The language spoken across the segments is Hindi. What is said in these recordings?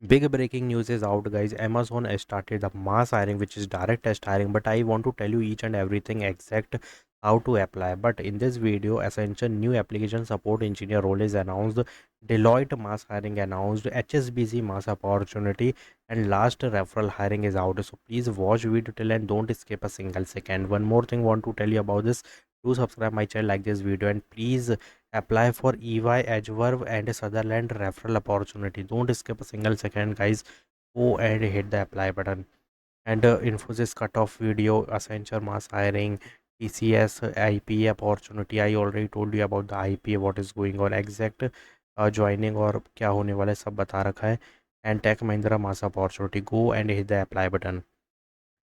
Big breaking news is out, guys. Amazon has started the mass hiring, which is direct test hiring. But I want to tell you each and everything exact how to apply. But in this video, Accenture new application support engineer role is announced. Deloitte mass hiring announced. HSBC mass opportunity and last referral hiring is out. So please watch video till and don't skip a single second. One more thing want to tell you about this. Do subscribe my channel, like this video, and please apply for EY, Edgeworth and Sutherland referral opportunity. Don't skip a single second, guys. Go and hit the apply button. And Infosys cutoff video, Accenture mass hiring, TCS IPA opportunity. I already told you about the IPA, what is going on, exact joining और क्या होने वाला है सब बता रखा है. And Tech Mahindra mass opportunity. Go and hit the apply button.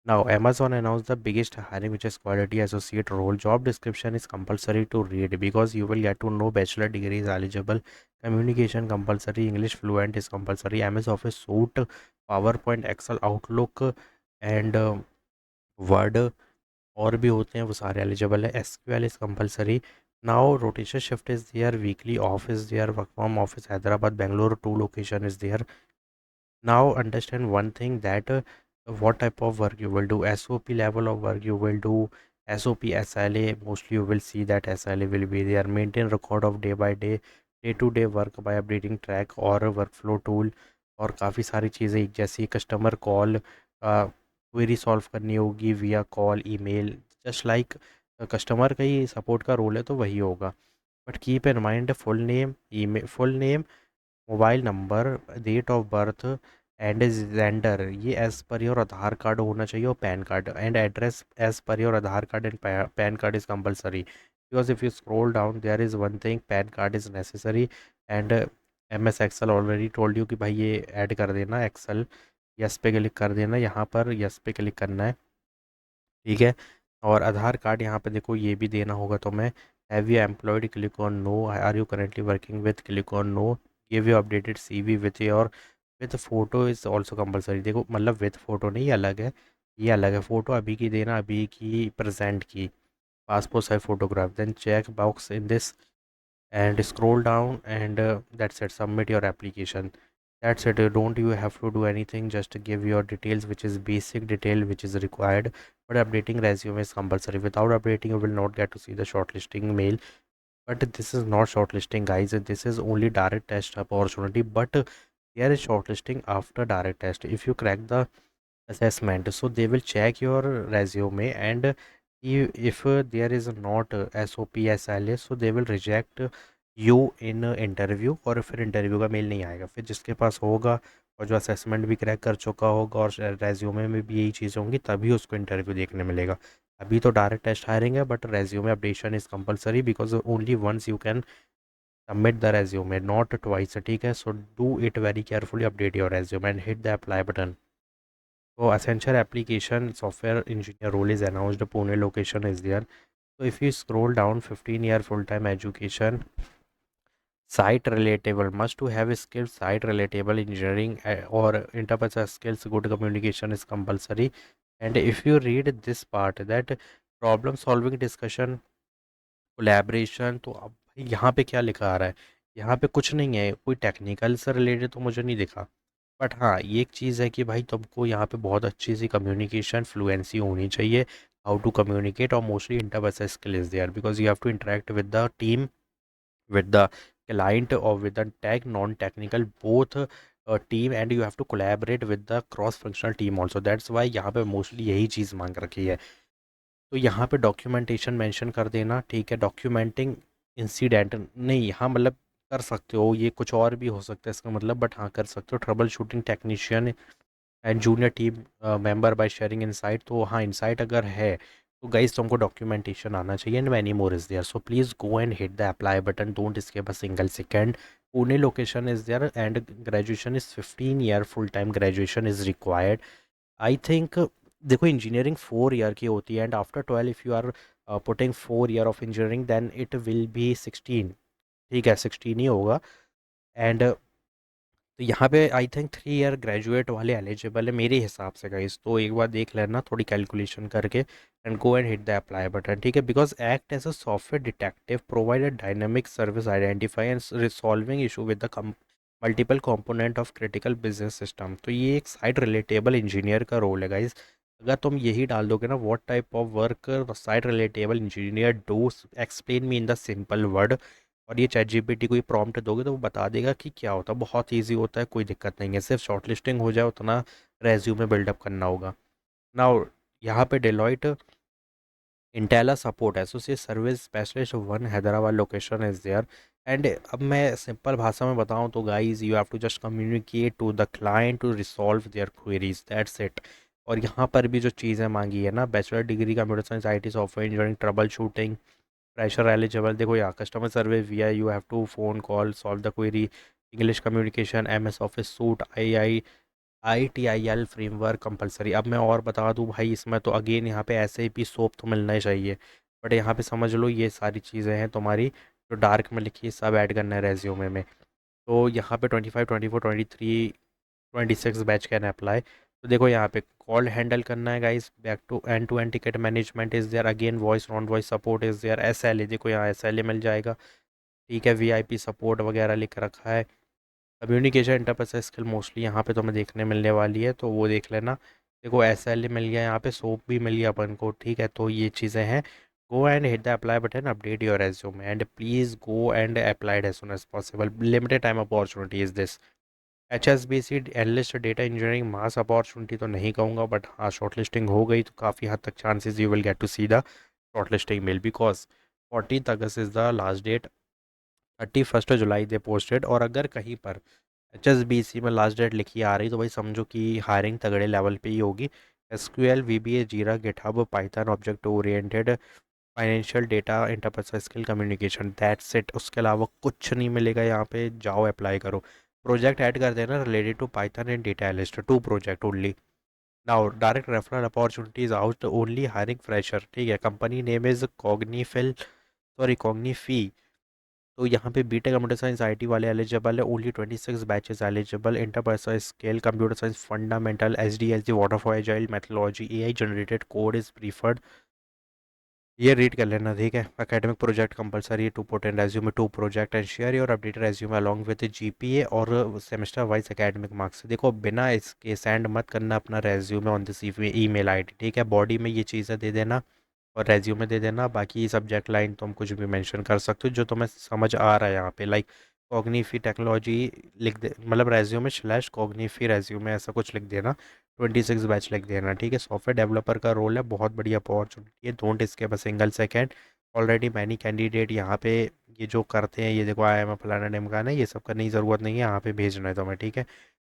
Now, Amazon announced the biggest hiring, which is quality associate role. Job description is compulsory to read because you will get to know bachelor degree is eligible, communication compulsory, English fluent is compulsory, MS Office suite, PowerPoint, Excel, Outlook and Word और भी होते हैं वो सारे एलिजिबल है. SQL is compulsory. Now rotation shift is there, weekly off is there, work from office Hyderabad, Bangalore, two location is there. Now understand one thing that what type of work you will do. SOP level of work you will do. SOP SLA, mostly you will see that SLA will be there. Maintain record of day by day to day work by updating track और workflow tool और काफ़ी सारी चीज़ें जैसे कस्टमर कॉल क्वेरी सॉल्व करनी होगी via call email. Just like customer का ही सपोर्ट का रोल है तो वही होगा. But keep in mind full name, email, full name, mobile number, date of birth and gender ये as per your Aadhaar card होना चाहिए और PAN card. And address as per your Aadhaar card and PAN card is compulsory because if you scroll down there is one thing, PAN card is necessary. And MS Excel already told you कि भाई ये ऐड कर देना एक्सेल. यस पे क्लिक कर देना, यहाँ पर यस पे क्लिक करना है, ठीक है. और आधार कार्ड यहाँ पे देखो ये भी देना होगा तो मैं have you employed, click on no. Are you currently working with, click on no. Give you updated CV with your with photo is also compulsory. देखो मतलब विथ फोटो नहीं, ये अलग है, ये अलग है. फ़ोटो अभी की देना, अभी की प्रेजेंट की. Passport size photograph. Then check box in this and scroll down and that's it, submit your application. That's it. Don't you have to do anything, just give your details, which is basic detail which is required. But updating resume is compulsory. Without updating you will not get to see the shortlisting mail. But this is not shortlisting, guys. This is only direct test opportunity, but there is shortlisting after direct test if you crack the assessment. So they will check your resume and if there is not SOP SLA, so they will reject you in interview. और फिर इंटरव्यू का मेल नहीं आएगा. फिर जिसके पास होगा और जो असेसमेंट भी क्रैक कर चुका होगा और रेज्यूमे में भी यही चीज़ें होंगी तभी उसको इंटरव्यू देखने मिलेगा. अभी तो डायरेक्ट टेस्ट हायरिंग है but resume updation is compulsory because only once you can submit the resume, not twice, ठीक है. So do it very carefully, update your resume and hit the apply button. So Accenture application software engineer role is announced. Pune location is there. So if you scroll down, 15-year full-time education, site relatable, must to have skills, site relatable engineering or interpersonal skills, good communication is compulsory. And if you read this part that problem solving discussion collaboration, तो अब भाई यहाँ पे क्या लिखा आ रहा है, यहाँ पे कुछ नहीं है. कोई टेक्निकल से रिलेटेड तो मुझे नहीं दिखा. बट हाँ ये एक चीज़ है कि भाई तुमको यहाँ पे बहुत अच्छी सी कम्युनिकेशन फ्लुएंसी होनी चाहिए, हाउ टू कम्युनिकेट. और mostly interpersonal skill is there because you have to interact with the team, with the client or with the tech non-technical both team, and you have to collaborate with the cross functional team also. that's why यहाँ पे मोस्टली यही चीज़ मांग रखी है. तो यहाँ पे डॉक्यूमेंटेशन मेंशन कर देना, ठीक है. डॉक्यूमेंटिंग इंसिडेंट नहीं, यहाँ मतलब कर सकते हो, ये कुछ और भी हो सकता है इसका मतलब, बट हाँ कर सकते हो. Trouble shooting technician and junior team member by sharing insight. तो हाँ इनसाइट अगर है तो गाइस तुमको डॉक्यूमेंटेशन आना चाहिए. And many more is there. So please go and hit the apply button, don't skip a single second. Pune location is there and graduation is 15 year full time graduation is required. I think देखो इंजीनियरिंग 4 ईयर की होती है and after 12 if you are putting 4 year of engineering then it will be 16, ठीक है 16 ही होगा. एंड तो यहाँ पे आई थिंक 3 ईयर ग्रेजुएट वाले एलिजिबल है मेरे हिसाब से गाइस. तो एक बार देख लेना थोड़ी कैलकुलेशन करके and go and hit the apply button, ठीक है. Because act as a software detective, provide a dynamic service, identify and resolving issue with the multiple component of critical business system. तो ये एक साइट रिलेटेबल इंजीनियर का रोल है गाइज। अगर तुम यही डाल दोगे ना, what type of work site relatable engineer do, explain me in the simple word, और ये चैट जीपीटी को प्रॉम्प्ट दोगे तो वो बता देगा कि क्या होता है। बहुत ईजी होता है, कोई दिक्कत नहीं है, सिर्फ शॉर्टलिस्टिंग हो जाए उतना रेज्यूमे बिल्डअप करना होगा। नाउ यहाँ पे डेलॉइट इंटेला support associate service specialist one Hyderabad location is there. And अब मैं सिंपल भाषा में बताऊं तो guys, you have to just communicate to the client to resolve their queries, that's it. और यहाँ पर भी जो चीज़ें मांगी है ना, bachelor degree computer science IT software engineering troubleshooting, fresher eligible. देखो यहाँ customer service we you have to phone call solve the query, English communication, MS office suit, ITIL framework compulsory. अब मैं और बता दूं भाई, इसमें तो अगेन यहाँ पे SAP सोप तो मिलना ही चाहिए। बट यहाँ पे समझ लो ये सारी चीज़ें हैं तुम्हारी जो डार्क में लिखी है, सब ऐड करना है रेज्यूमे में। तो यहाँ पे 25, 24, 23, 26 बैच कैन अप्लाई। तो देखो यहाँ पे कॉल हैंडल करना है guys, back to end ticket management is there, again voice non voice support is there, SLA देखो यहाँ SLA मिल जाएगा। ठीक है, VIP सपोर्ट वगैरह लिख रखा है। कम्युनिकेशन इंटरपर्सनल स्किल मोस्टली यहाँ पे तुम्हें देखने मिलने वाली है, तो वो देख लेना। देखो SLA मिल गया, यहाँ पे सोप भी मिल गया अपन को। ठीक है, तो ये चीज़ें हैं। Go and hit the apply button, update your resume and please go and applied as soon as possible, limited time opportunity is this. HSBC analyst data engineering mass opportunity तो नहीं कहूँगा, बट हाँ शॉर्ट लिस्टिंग हो गई तो काफ़ी हद तक chances you will get to see the shortlisting mail, because 14 August is the last date, 31 July they posted. और अगर कहीं पर HSBC में लास्ट डेट लिखी आ रही तो भाई समझो कि हायरिंग तगड़े लेवल पे ही होगी। SQL, VBA, जीरा, GitHub, Python, object oriented, financial data, interpersonal skill, communication, that's it. उसके अलावा कुछ नहीं मिलेगा यहाँ पे, जाओ अप्लाई करो। प्रोजेक्ट ऐड कर देना related to Python and data analyst, 2 project only. Now direct referral opportunities out only hiring fresher. ठीक है, कंपनी नेम इज कॉग्निफिल, सॉरी कॉग्निफी। तो यहाँ पे बीटेक कंप्यूटर साइंस IT वाले एलिजिबल है, only 26 batches eligible, interpersonal skill, computer science fundamental, SDLC, waterfall agile methodology, AI generated code is preferred. ये रीड कर लेना, ठीक है। Academic project compulsory, to put in resume 2 project and share your updated resume along with GPA और सेमेस्टर वाइज एकेडमिक मार्क्स। देखो बिना इसके सेंड मत करना अपना resume on this email ID, ठीक है। बॉडी में ये चीज़ें दे देना और रेज्यूमे दे देना, बाकी सब्जेक्ट लाइन तुम कुछ भी मेंशन कर सकते हो जो तुम्हें समझ आ रहा है यहाँ पे, लाइक कॉग्निफी टेक्नोलॉजी लिख दे, मतलब रेज्यूमे / कॉग्निफी रेज्यूमे ऐसा कुछ लिख देना, 26 बैच लिख देना, ठीक है। सॉफ्टवेयर डेवलपर का रोल है, बहुत बढ़िया अपॉर्चुनिटी है, डोंट इसके बस single second. Already many candidate यहाँ पे ये जो करते हैं, ये देखो IIM फलाना ढिमकाना, ये सब करने की ज़रूरत नहीं है, यहाँ पे भेजना है तुम्हें, ठीक है।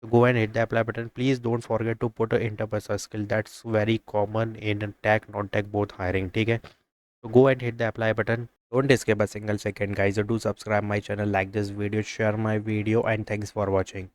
तो go and hit the apply button. Please don't forget to put a interpersonal skill. That's very common in tech, non-tech both hiring. ठीक है, तो go and hit the apply button. Don't skip a single second, guys. Do subscribe my channel, like this video, share my video, and thanks for watching.